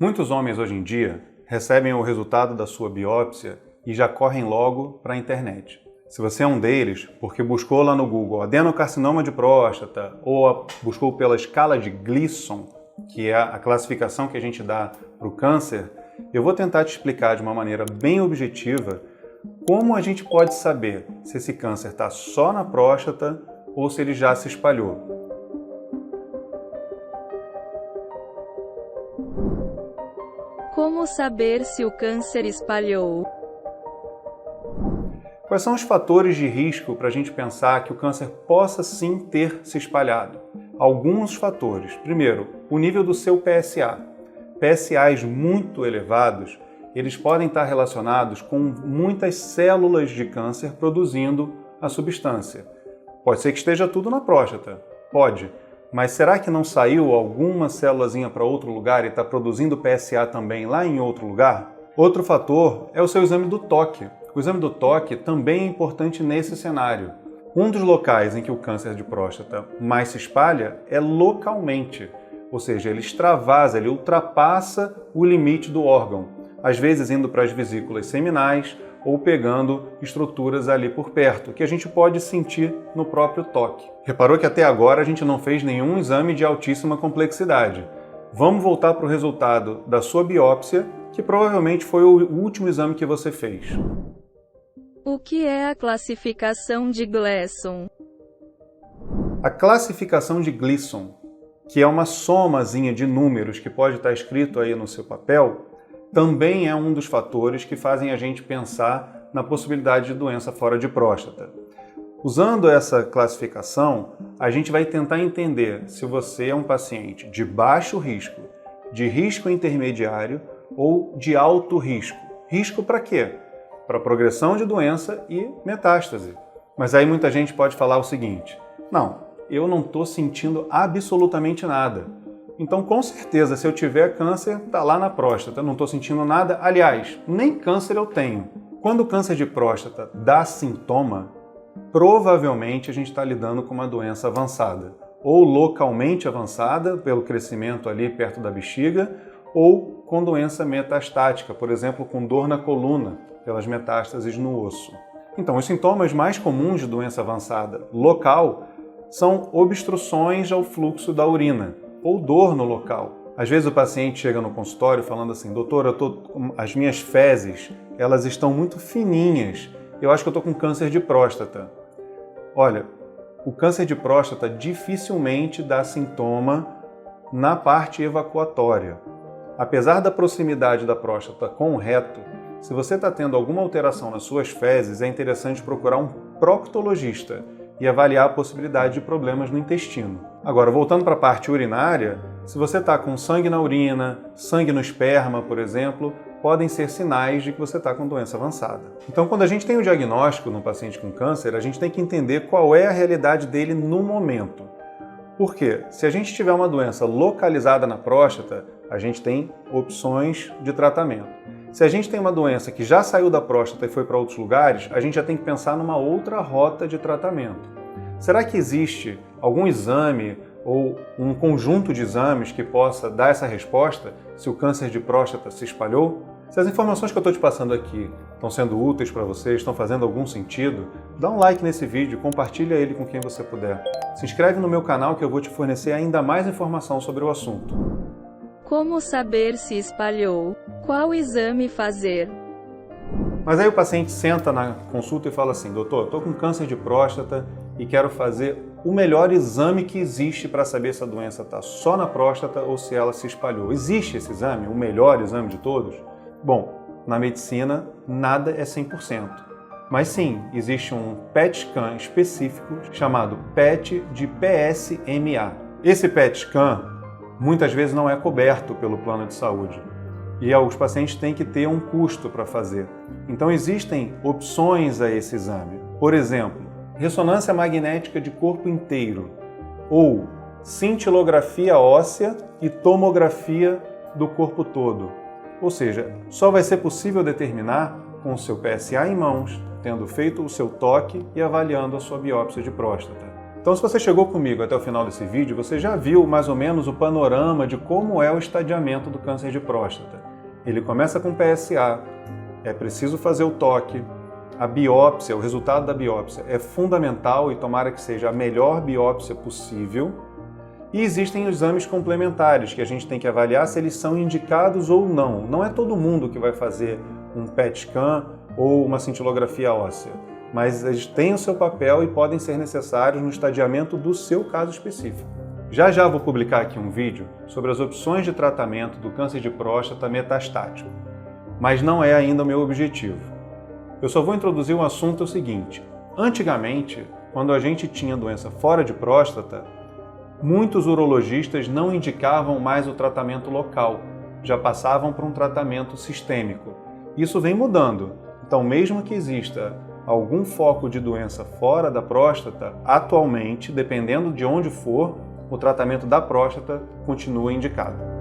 Muitos homens hoje em dia recebem o resultado da sua biópsia e já correm logo para a internet. Se você é um deles, porque buscou lá no Google adenocarcinoma de próstata ou buscou pela escala de Gleason, que é a classificação que a gente dá para o câncer, eu vou tentar te explicar de uma maneira bem objetiva como a gente pode saber se esse câncer está só na próstata ou se ele já se espalhou. Como saber se o câncer espalhou? Quais são os fatores de risco para a gente pensar que o câncer possa sim ter se espalhado? Alguns fatores. Primeiro, o nível do seu PSA. PSAs muito elevados, eles podem estar relacionados com muitas células de câncer produzindo a substância. Pode ser que esteja tudo na próstata. Pode. Mas será que não saiu alguma célulazinha para outro lugar e está produzindo PSA também lá em outro lugar? Outro fator é o seu exame do toque. O exame do toque também é importante nesse cenário. Um dos locais em que o câncer de próstata mais se espalha é localmente, ou seja, ele extravasa, ele ultrapassa o limite do órgão, às vezes indo para as vesículas seminais ou pegando estruturas ali por perto, que a gente pode sentir no próprio toque. Reparou que até agora a gente não fez nenhum exame de altíssima complexidade. Vamos voltar para o resultado da sua biópsia, que provavelmente foi o último exame que você fez. O que é a classificação de Gleason? A classificação de Gleason, que é uma somazinha de números que pode estar escrito aí no seu papel, também é um dos fatores que fazem a gente pensar na possibilidade de doença fora de próstata. Usando essa classificação, a gente vai tentar entender se você é um paciente de baixo risco, de risco intermediário ou de alto risco. Risco para quê? Para progressão de doença e metástase. Mas aí muita gente pode falar o seguinte: não, eu não estou sentindo absolutamente nada. Então, com certeza, se eu tiver câncer, está lá na próstata, não estou sentindo nada. Aliás, nem câncer eu tenho. Quando o câncer de próstata dá sintoma, provavelmente a gente está lidando com uma doença avançada. Ou localmente avançada, pelo crescimento ali perto da bexiga, ou com doença metastática, por exemplo, com dor na coluna, pelas metástases no osso. Então, os sintomas mais comuns de doença avançada local são obstruções ao fluxo da urina, ou dor no local. Às vezes o paciente chega no consultório falando assim: doutor, as minhas fezes, elas estão muito fininhas, eu acho que eu estou com câncer de próstata. Olha, o câncer de próstata dificilmente dá sintoma na parte evacuatória. Apesar da proximidade da próstata com o reto, se você está tendo alguma alteração nas suas fezes, é interessante procurar um proctologista e avaliar a possibilidade de problemas no intestino. Agora, voltando para a parte urinária, se você está com sangue na urina, sangue no esperma, por exemplo, podem ser sinais de que você está com doença avançada. Então, quando a gente tem o diagnóstico no paciente com câncer, a gente tem que entender qual é a realidade dele no momento. Por quê? Se a gente tiver uma doença localizada na próstata, a gente tem opções de tratamento. Se a gente tem uma doença que já saiu da próstata e foi para outros lugares, a gente já tem que pensar numa outra rota de tratamento. Será que existe algum exame ou um conjunto de exames que possa dar essa resposta se o câncer de próstata se espalhou? Se as informações que eu estou te passando aqui estão sendo úteis para vocês, estão fazendo algum sentido, dá um like nesse vídeo, compartilha ele com quem você puder. Se inscreve no meu canal que eu vou te fornecer ainda mais informação sobre o assunto. Como saber se espalhou? Qual exame fazer? Mas aí o paciente senta na consulta e fala assim: doutor, estou com câncer de próstata e quero fazer o melhor exame que existe para saber se a doença está só na próstata ou se ela se espalhou. Existe esse exame, o melhor exame de todos? Bom, na medicina nada é 100%. Mas sim, existe um PET scan específico chamado PET de PSMA. Esse PET scan muitas vezes não é coberto pelo plano de saúde e os pacientes têm que ter um custo para fazer. Então existem opções a esse exame. Por exemplo, ressonância magnética de corpo inteiro ou cintilografia óssea e tomografia do corpo todo. Ou seja, só vai ser possível determinar com o seu PSA em mãos, tendo feito o seu toque e avaliando a sua biópsia de próstata. Então, se você chegou comigo até o final desse vídeo, você já viu mais ou menos o panorama de como é o estadiamento do câncer de próstata. Ele começa com PSA, é preciso fazer o toque, a biópsia, o resultado da biópsia é fundamental e tomara que seja a melhor biópsia possível. E existem exames complementares que a gente tem que avaliar se eles são indicados ou não. Não é todo mundo que vai fazer um PET scan ou uma cintilografia óssea, mas eles têm o seu papel e podem ser necessários no estadiamento do seu caso específico. Já já vou publicar aqui um vídeo sobre as opções de tratamento do câncer de próstata metastático, mas não é ainda o meu objetivo. Eu só vou introduzir um assunto seguinte. Antigamente, quando a gente tinha doença fora de próstata, muitos urologistas não indicavam mais o tratamento local, já passavam para um tratamento sistêmico. Isso vem mudando. Então, mesmo que exista algum foco de doença fora da próstata, atualmente, dependendo de onde for, o tratamento da próstata continua indicado.